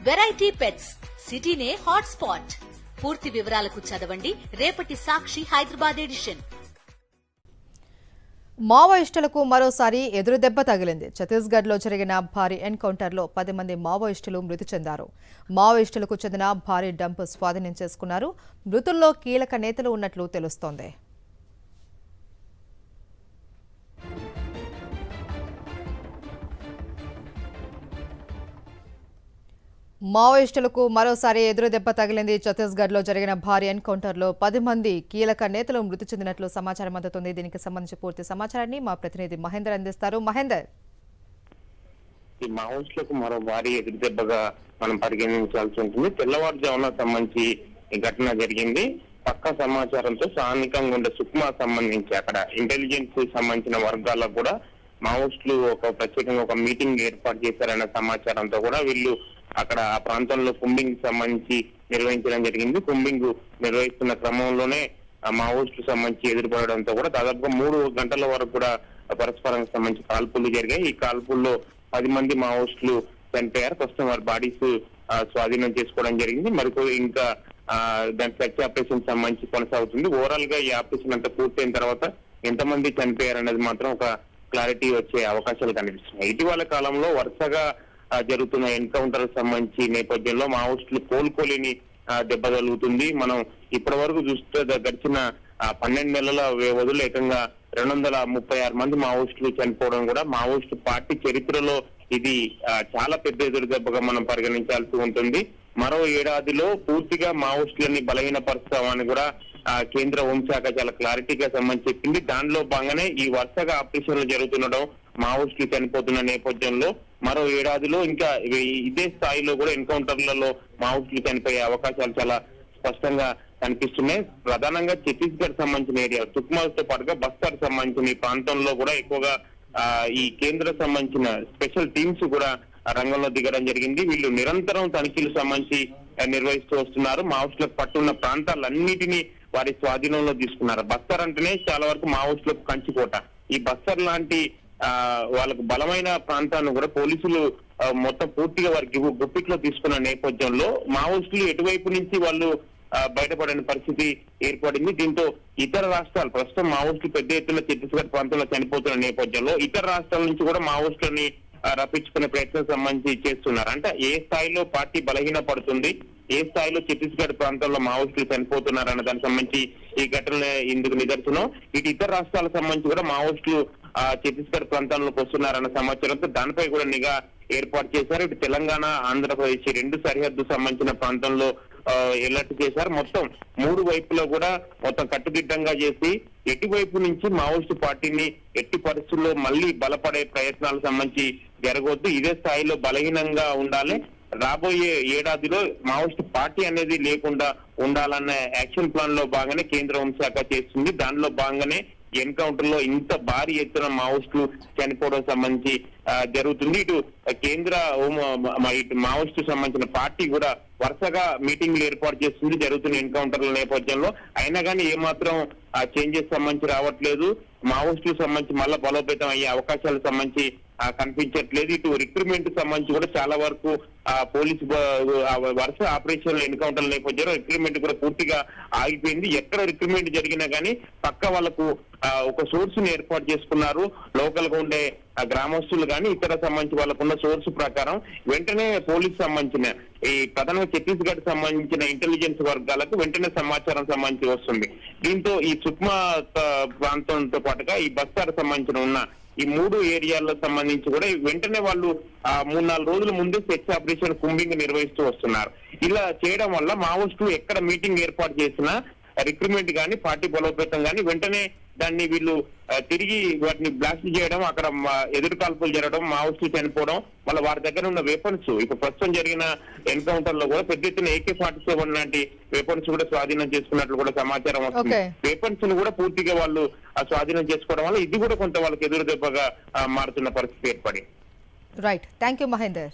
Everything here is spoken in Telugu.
వెరైటీ పెట్స్ సిటీనే హాట్ స్పాట్. పూర్తి వివరాలకు చదవండి రేపటి సాక్షి హైదరాబాద్ ఎడిషన్. మావోయిస్టులకు మరోసారి ఎదురుదెబ్బ తగిలింది. ఛత్తీస్గఢ్లో జరిగిన భారీ ఎన్కౌంటర్లో 10 మంది మావోయిస్టులు మృతి చెందారు. మావోయిస్టులకు చెందిన భారీ డంప్ స్వాధీనం చేసుకున్నారు. మృతుల్లో కీలక నేతలు ఉన్నట్లు తెలుస్తోంది. మావోయిస్టులకు మరోసారి ఎదురుదెబ్బ తగిలింది. ఛత్తీస్గఢ్లో జరిగిన భారీ ఎన్కౌంటర్లో 10 మంది కీలక నేతలు మృతి చెందినట్లు సమాచారం అందుతుంది. దీనికి సంబంధించి పూర్తి సమాచారాన్ని మా ప్రతినిధి మహేందర్ అందిస్తారు. మహేందర్, ఈ మావోయిస్టులకు మరో భారీ ఎదురుదెబ్బగా మనం పరిగణించాల్సి ఉంటుంది. తెల్లవారుజామున సంబంధించి ఈ ఘటన జరిగింది. పక్కా సమాచారంతో స్థానికంగా ఉండే సుక్మా సంబంధించి అక్కడ ఇంటెలిజెన్స్ సంబంధించిన వర్గాలకు కూడా మావోయిస్టులు ప్రత్యేకంగా ఒక మీటింగ్ ఏర్పాటు చేశారన్న సమాచారంతో కూడా వీళ్ళు అక్కడ ఆ ప్రాంతంలో కుంబింగ్ సంబంధించి నిర్వహించడం జరిగింది. కుంబింగ్ నిర్వహిస్తున్న క్రమంలోనే మావోయిస్టులకు సంబంధించి ఎదురుపడడంతో కూడా దాదాపుగా 3 గంటల వరకు కూడా పరస్పరం సంబంధించి కాల్పులు జరిగాయి. ఈ కాల్పుల్లో 10 మంది మావోయిస్టులు చనిపోయారు. ప్రస్తుతం వారి బాడీస్ స్వాధీనం చేసుకోవడం జరిగింది. మరికొ ఇంకా దాని సెర్చ్ ఆపరేషన్ సంబంధించి కొనసాగుతుంది. ఓవరాల్ గా ఈ ఆపరేషన్ అంతా పూర్తయిన తర్వాత ఎంతమంది చనిపోయారు అనేది మాత్రం ఒక క్లారిటీ వచ్చే అవకాశాలు కనిపిస్తున్నాయి. ఇటీవల కాలంలో వరుసగా జరుగుతున్న ఎన్కౌంటర్ సంబంధించి నేపథ్యంలో మావోయిస్టులు కోలుకోలేని దెబ్బ తగులుతుంది. మనం ఇప్పటి వరకు చూస్తే గడిచిన 12 నెలల వ్యవధిలో ఏకంగా 236 మంది మావోయిస్టులు చనిపోవడం కూడా మావోయిస్టు పార్టీ చరిత్రలో ఇది చాలా పెద్ద ఎదురు దెబ్బగా మనం పరిగణించాల్సి ఉంటుంది. మరో ఏడాదిలో పూర్తిగా మావోయిస్టులని బలహీనపరుస్తామని కూడా కేంద్ర హోంశాఖ చాలా క్లారిటీగా సంబంధించి చెప్పింది. దానిలో భాగంగానే ఈ వరుసగా ఆపరేషన్లు జరుగుతుండడం, మావోయిస్టులు చనిపోతున్న నేపథ్యంలో మరో ఏడాదిలో ఇంకా ఇదే స్థాయిలో కూడా ఎన్కౌంటర్లలో మావోయిస్టులు చనిపోయే అవకాశాలు చాలా స్పష్టంగా కనిపిస్తున్నాయి. ప్రధానంగా ఛత్తీస్గఢ్ సంబంధించిన ఏరియా సుక్మాతో పాటుగా బస్తర్ సంబంధించిన ఈ ప్రాంతంలో కూడా ఎక్కువగా ఈ కేంద్ర సంబంధించిన స్పెషల్ టీమ్స్ కూడా రంగంలో దిగడం జరిగింది. వీళ్ళు నిరంతరం తనిఖీలు సంబంధించి నిర్వహిస్తూ వస్తున్నారు. మావోయిస్టులకు పట్టున్న ప్రాంతాలన్నిటినీ వారి స్వాధీనంలో తీసుకున్నారు. బస్తర్ అంటేనే చాలా వరకు మావోయిస్టులకు కంచికోట. ఈ బస్తర్ లాంటి వాళ్ళకు బలమైన ప్రాంతాన్ని కూడా పోలీసులు మొత్తం పూర్తిగా వారికి గుప్పిట్లో తీసుకున్న నేపథ్యంలో మావోయిస్టులు ఎటువైపు నుంచి వాళ్ళు బయటపడని పరిస్థితి ఏర్పడింది. దీంతో ఇతర రాష్ట్రాలు ప్రస్తుతం మావోయిస్టులు పెద్ద ఎత్తున ఛత్తీస్గఢ్ ప్రాంతంలో చనిపోతున్న నేపథ్యంలో ఇతర రాష్ట్రాల నుంచి కూడా మావోయిస్టులని రప్పించుకునే ప్రయత్నం సంబంధించి చేస్తున్నారు. అంటే ఏ స్థాయిలో పార్టీ బలహీన పడుతుంది, ఏ స్థాయిలో ఛత్తీస్గఢ్ ప్రాంతంలో మావోయిస్టులు చనిపోతున్నారు అన్న దానికి సంబంధించి ఈ ఘటన ఇందుకు నిదర్శనం. ఇటు ఇతర రాష్ట్రాలకు సంబంధించి కూడా మావోయిస్టులు ఛత్తీస్గఢ్ ప్రాంతాల్లోకి వస్తున్నారన్న సమాచారంతో దానిపై కూడా నిఘా ఏర్పాటు చేశారు. ఇటు తెలంగాణ, ఆంధ్రప్రదేశ్ 2 సరిహద్దు సంబంధించిన ప్రాంతంలో ఎలర్ట్ చేశారు. మొత్తం 3 వైపులో కూడా మొత్తం కట్టుదిట్టంగా చేసి ఎటువైపు నుంచి మావోయిస్టు పార్టీని ఎట్టి పరిస్థితుల్లో మళ్ళీ బలపడే ప్రయత్నాలు సంబంధించి జరగవద్దు, ఇదే స్థాయిలో బలహీనంగా ఉండాలి, రాబోయే ఏడాదిలో మావోయిస్టు పార్టీ అనేది లేకుండా ఉండాలన్న యాక్షన్ ప్లాన్ లో భాగంగానే కేంద్ర హోంశాఖ చేస్తుంది. దానిలో భాగంగానే ఎన్కౌంటర్ లో ఇంత భారీ ఎత్తున మావోయిస్టులు చనిపోవడం సంబంధించి జరుగుతుంది. ఇటు కేంద్ర ఇటు మావోయిస్టు సంబంధించిన పార్టీ కూడా వరుసగా మీటింగ్లు ఏర్పాటు చేస్తుంది జరుగుతున్న ఎన్కౌంటర్ల నేపథ్యంలో. అయినా కానీ ఏమాత్రం చేంజెస్ సంబంధించి రావట్లేదు. మావోయిస్టులకు సంబంధించి మళ్ళా బలోపేతం అయ్యే అవకాశాలు సంబంధించి కనిపించట్లేదు. ఇటు రిక్రూట్మెంట్ సంబంధించి కూడా చాలా వరకు పోలీసు వరుస ఆపరేషన్లు ఎన్కౌంటర్ల నేపథ్యంలో రిక్రూట్మెంట్ కూడా పూర్తిగా ఆగిపోయింది. ఎక్కడ రిక్రూట్మెంట్ జరిగినా కానీ పక్క వాళ్ళకు ఒక సోర్స్ ని ఏర్పాటు చేసుకున్నారు. లోకల్ గా ఉండే గ్రామస్తులు కానీ ఇతర సంబంధించి వాళ్ళకున్న సోర్స్ ప్రకారం వెంటనే పోలీసు సంబంధించిన ఈ ప్రధానంగా ఛత్తీస్గఢ్ సంబంధించిన ఇంటెలిజెన్స్ వర్గాలకు వెంటనే సమాచారం సంబంధించి వస్తుంది. దీంతో ఈ సుక్మా ప్రాంతంతో పాటుగా ఈ బస్తర్ సంబంధించిన ఉన్న ఈ 3 ఏరియాలకు సంబంధించి కూడా వెంటనే వాళ్ళు 3-4 రోజుల ముందే సెర్చ్ ఆపరేషన్ కుంబింగ్ నిర్వహిస్తూ వస్తున్నారు. ఇలా చేయడం వల్ల మావోయిస్టులు ఎక్కడ మీటింగ్ ఏర్పాటు చేసినా రిక్రూట్మెంట్ గానీ పార్టీ బలోపేతం గానీ వెంటనే దాన్ని వీళ్ళు తిరిగి వాటిని బ్లాస్ట్ చేయడం, అక్కడ ఎదురు కాల్పులు జరగడం, మావోయిస్టులు చనిపోవడం, మళ్ళీ వారి దగ్గర ఉన్న వెపన్స్ ఇప్పుడు ప్రస్తుతం జరిగిన ఎన్కౌంటర్ లో కూడా పెద్ద ఎత్తున AK-47 లాంటి వెపన్స్ కూడా స్వాధీనం చేసుకున్నట్లు కూడా సమాచారం వస్తుంది. వెపన్స్ ను కూడా పూర్తిగా వాళ్ళు స్వాధీనం చేసుకోవడం వల్ల ఇది కూడా కొంత వాళ్ళకి ఎదురు దెబ్బగా మారుతున్న పరిస్థితి ఏర్పడింది. Right, thank you Mahender.